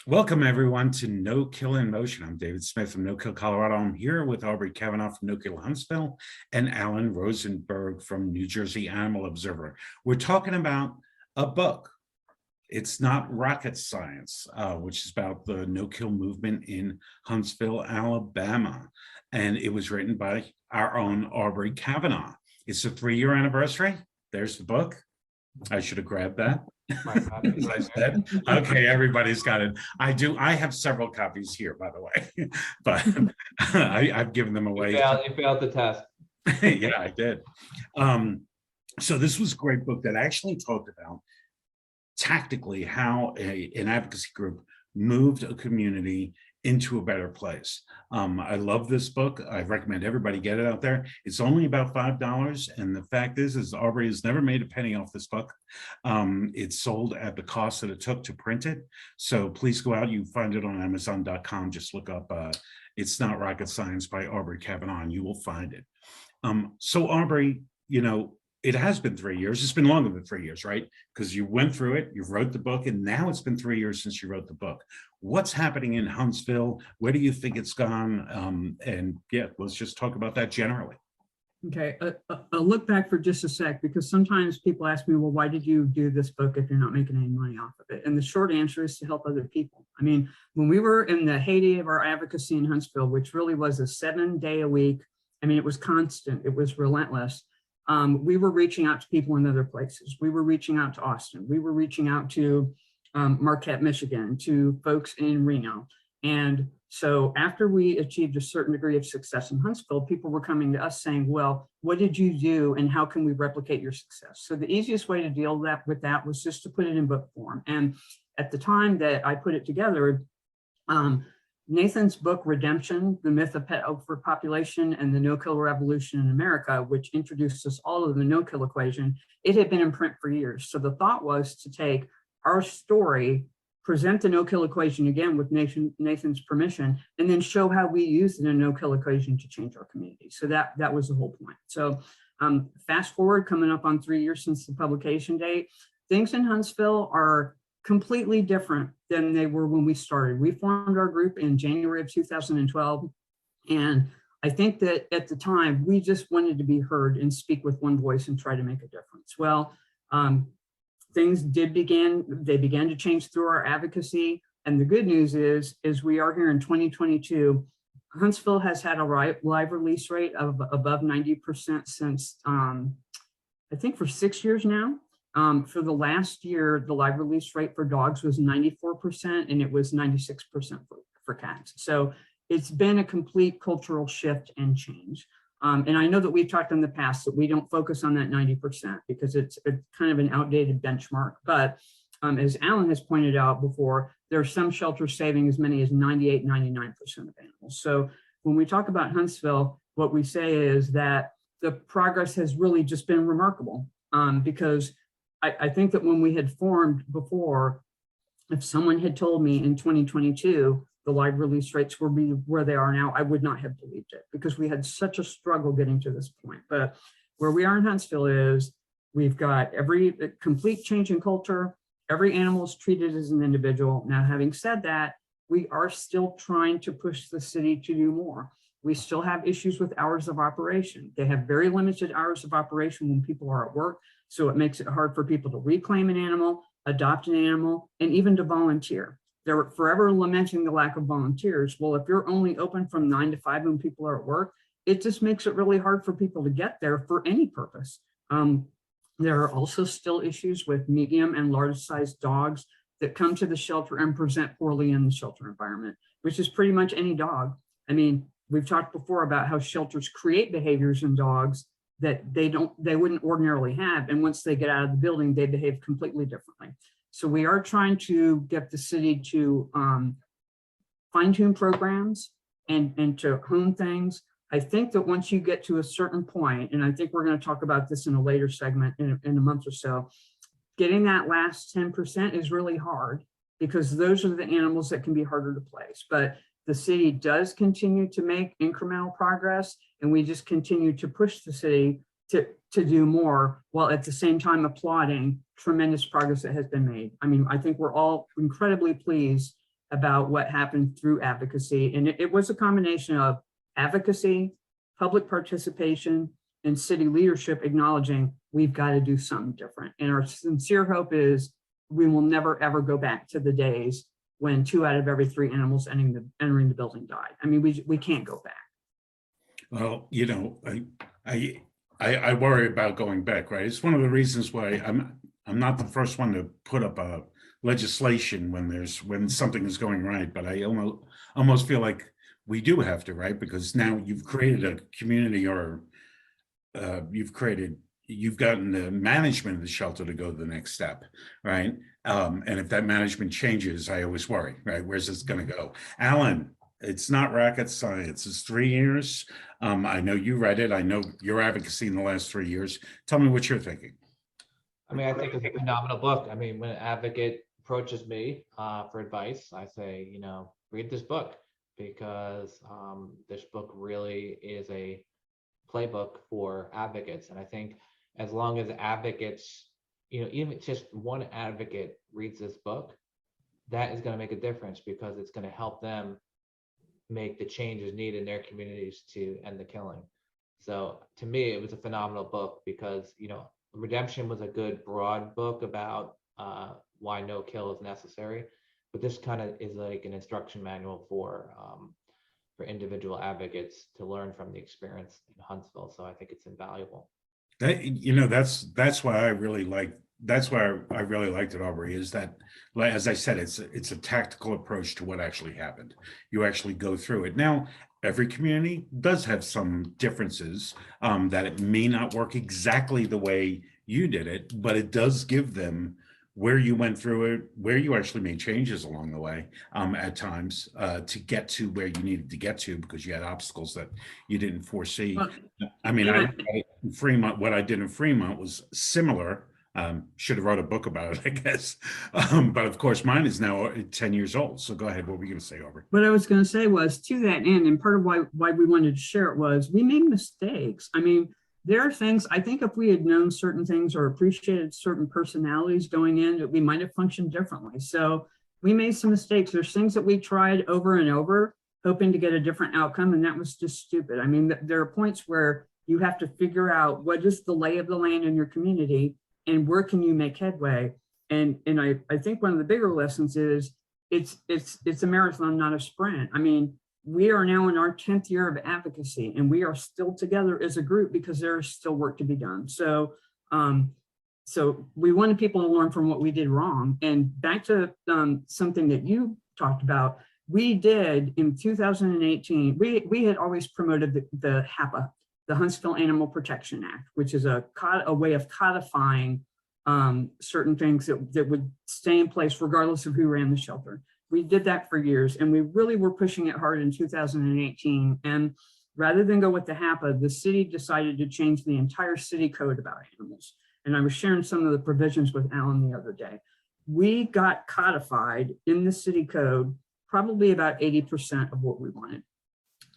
Welcome, everyone, to No Kill in Motion. I'm David Smith from No Kill, Colorado. I'm here with Aubrie Kavanaugh from No Kill Huntsville and Alan Rosenberg from New Jersey Animal Observer. We're talking about a book. It's not rocket science, which is about the no-kill movement in Huntsville, Alabama. And it was written by our own Aubrie Kavanaugh. It's the 3-year anniversary. There's the book. I should have grabbed that. As I said. Okay, everybody's got it. I have several copies here, by the way, but I've given them away. You failed the test. Yeah, I did. So this was a great book that actually talked about tactically how an advocacy group moved a community into a better place. I love this book. I recommend everybody get it out there. It's only about $5. And the fact is Aubrie has never made a penny off this book. It's sold at the cost that it took to print it. So please go out. You find it on Amazon.com. Just look up It's Not Rocket Science by Aubrie Kavanaugh, and you will find it. So Aubrie, it has been 3 years. It's been longer than 3 years, right? Because you went through it, you wrote the book, and now it's been 3 years since you wrote the book. What's happening in Huntsville? Where do you think it's gone? And yeah, let's just talk about that generally. Okay, I'll look back for just a sec, because sometimes people ask me, well, why did you do this book if you're not making any money off of it? And the short answer is to help other people. I mean, when we were in the heyday of our advocacy in Huntsville, which really was a 7-day-a-week, I mean, it was constant, it was relentless. We were reaching out to people in other places. We were reaching out to Austin. We were reaching out to Marquette, Michigan, to folks in Reno. And so after we achieved a certain degree of success in Huntsville, people were coming to us saying, well, what did you do and how can we replicate your success? So the easiest way to deal with that was just to put it in book form. And at the time that I put it together, Nathan's book, Redemption, The Myth of Pet Overpopulation and the No-Kill Revolution in America, which introduced us all of the no-kill equation, it had been in print for years. So the thought was to take our story, present the no-kill equation again with Nathan's permission, and then show how we used the no-kill equation to change our community. So that was the whole point. So fast forward, coming up on 3 years since the publication date, things in Huntsville are completely different than they were when we started. We formed our group in January of 2012. And I think that at the time, we just wanted to be heard and speak with one voice and try to make a difference. Well, things began to change through our advocacy. And the good news is we are here in 2022. Huntsville has had a live release rate of above 90% since, I think for 6 years now. For the last year, the live release rate for dogs was 94% and it was 96% for cats. So it's been a complete cultural shift and change. And I know that we've talked in the past that we don't focus on that 90% because it's kind of an outdated benchmark. But as Alan has pointed out before, there are some shelters saving as many as 98, 99% of animals. So when we talk about Huntsville, what we say is that the progress has really just been remarkable because I think that when we had formed before, if someone had told me in 2022, the live release rates will be where they are now, I would not have believed it because we had such a struggle getting to this point. But where we are in Huntsville is we've got every complete change in culture. Every animal is treated as an individual. Now, having said that, we are still trying to push the city to do more. We still have issues with hours of operation. They have very limited hours of operation when people are at work. So it makes it hard for people to reclaim an animal, adopt an animal, and even to volunteer. They're forever lamenting the lack of volunteers. Well, if you're only open from 9 to 5 when people are at work, it just makes it really hard for people to get there for any purpose. There are also still issues with medium and large sized dogs that come to the shelter and present poorly in the shelter environment, which is pretty much any dog. I mean, we've talked before about how shelters create behaviors in dogs that they wouldn't ordinarily have. And once they get out of the building, they behave completely differently. So we are trying to get the city to fine-tune programs and to hone things. I think that once you get to a certain point, and I think we're going to talk about this in a later segment in a month or so, getting that last 10% is really hard because those are the animals that can be harder to place. But the city does continue to make incremental progress, and we just continue to push the city to do more, while at the same time applauding tremendous progress that has been made. I mean, I think we're all incredibly pleased about what happened through advocacy. And it was a combination of advocacy, public participation, and city leadership acknowledging we've got to do something different. And our sincere hope is we will never, ever go back to the days when 2 out of every 3 animals entering the building died. I mean, we can't go back. Well, you know, I worry about going back, right? It's one of the reasons why I'm not the first one to put up a legislation when something is going right, but I almost feel like we do have to, right? Because now you've created a community, or you've gotten the management of the shelter to go to the next step, right? And if that management changes, I always worry, right? Where's this going to go? Alan, it's not rocket science. It's 3 years. I know you read it. I know your advocacy in the last 3 years. Tell me what you're thinking. I mean, I think it's a phenomenal book. I mean, when an advocate approaches me for advice, I say, you know, read this book, because this book really is a playbook for advocates. And I think as long as advocates, you know, even just one advocate reads this book, that is going to make a difference, because it's going to help them make the changes needed in their communities to end the killing. So to me, it was a phenomenal book, because, you know, Redemption was a good broad book about why no kill is necessary, but this kind of is like an instruction manual for individual advocates to learn from the experience in Huntsville. So I think it's invaluable. You know, that's why I really liked it, Aubrie, is that, as I said, it's a tactical approach to what actually happened. You actually go through it. Now, every community does have some differences, that it may not work exactly the way you did it, but it does give them where you went through it, where you actually made changes along the way, at times, to get to where you needed to get to, because you had obstacles that you didn't foresee. Well, I mean, Fremont, what I did in Fremont was similar. Should have wrote a book about it, I guess. But of course, mine is now 10 years old. So go ahead. What were you going to say, Aubrie? What I was going to say was, to that end, and part of why we wanted to share it was we made mistakes. I mean, there are things, I think if we had known certain things or appreciated certain personalities going in, that we might have functioned differently. So we made some mistakes. There's things that we tried over and over, hoping to get a different outcome, and that was just stupid. I mean, there are points where you have to figure out what is the lay of the land in your community and where can you make headway. And I think one of the bigger lessons is it's a marathon, not a sprint. I mean, we are now in our 10th year of advocacy, and we are still together as a group because there is still work to be done. So, so we wanted people to learn from what we did wrong. And back to something that you talked about, we did in 2018, we had always promoted the HAPA, the Huntsville Animal Protection Act, which is a way of codifying certain things that would stay in place regardless of who ran the shelter. We did that for years, and we really were pushing it hard in 2018. And rather than go with the HAPA, the city decided to change the entire city code about animals. And I was sharing some of the provisions with Alan the other day. We got codified in the city code probably about 80% of what we wanted.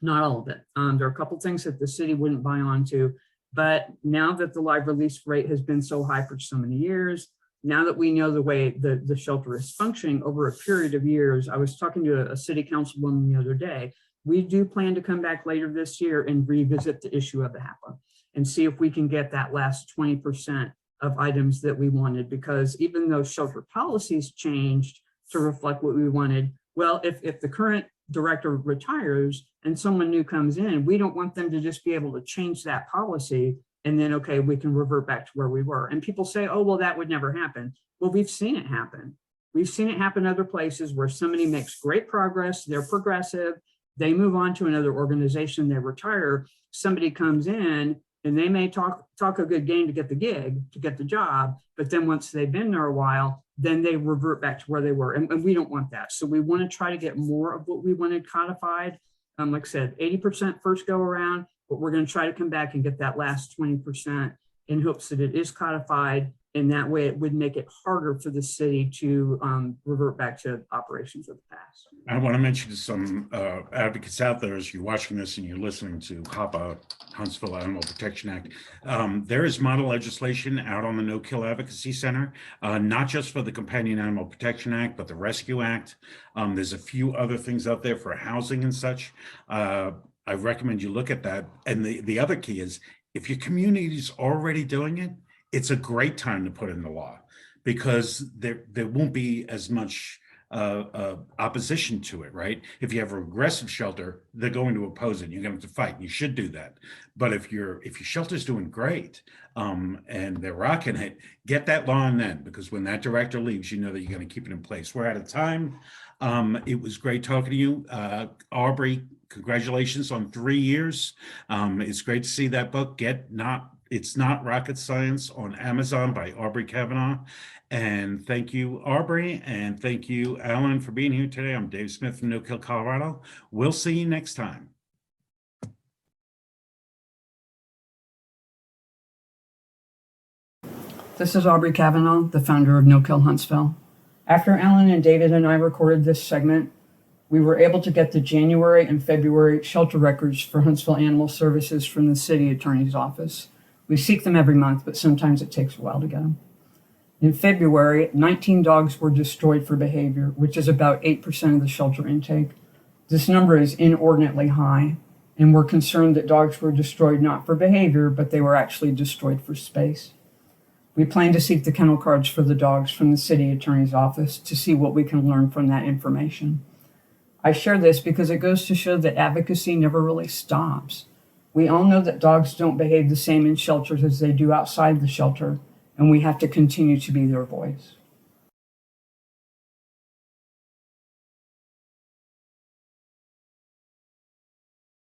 Not all of it. There are a couple things that the city wouldn't buy onto, but now that the live release rate has been so high for so many years, now that we know the way the shelter is functioning over a period of years, I was talking to a city councilwoman the other day. We do plan to come back later this year and revisit the issue of the HAPA and see if we can get that last 20% of items that we wanted, because even though shelter policies changed to reflect what we wanted, well, if the current director retires and someone new comes in, we don't want them to just be able to change that policy and then, okay, we can revert back to where we were. And people say, oh, well, that would never happen. Well, we've seen it happen. We've seen it happen other places where somebody makes great progress, they're progressive, they move on to another organization, they retire, somebody comes in and they may talk a good game to get the gig, to get the job, but then once they've been there a while, then they revert back to where they were. And we don't want that. So we want to try to get more of what we wanted codified. Like I said, 80% first go around, but we're going to try to come back and get that last 20% in hopes that it is codified And that way it would make it harder for the city to revert back to operations of the past. I want to mention to some advocates out there, as you're watching this and you're listening to HAPA, Huntsville Animal Protection Act, there is model legislation out on the No Kill Advocacy Center, not just for the Companion Animal Protection Act, but the Rescue Act. There's a few other things out there for housing and such. I recommend you look at that. And the other key is, if your community is already doing it, it's a great time to put in the law, because there won't be as much opposition to it, right? If you have an aggressive shelter, they're going to oppose it. You're going to have to fight. You should do that. But if your shelter's doing great and they're rocking it, get that law in then, because when that director leaves, you know that you're going to keep it in place. We're out of time. It was great talking to you, Aubrie. Congratulations on 3 years. It's great to see that book It's Not Rocket Science on Amazon by Aubrie Kavanaugh. And thank you, Aubrie, and thank you, Alan, for being here today. I'm Dave Smith from No Kill, Colorado. We'll see you next time. This is Aubrie Kavanaugh, the founder of No Kill Huntsville. After Alan and David and I recorded this segment, we were able to get the January and February shelter records for Huntsville Animal Services from the city attorney's office. We seek them every month, but sometimes it takes a while to get them. In February, 19 dogs were destroyed for behavior, which is about 8% of the shelter intake. This number is inordinately high, and we're concerned that dogs were destroyed not for behavior, but they were actually destroyed for space. We plan to seek the kennel cards for the dogs from the city attorney's office to see what we can learn from that information. I share this because it goes to show that advocacy never really stops. We all know that dogs don't behave the same in shelters as they do outside the shelter, and we have to continue to be their voice.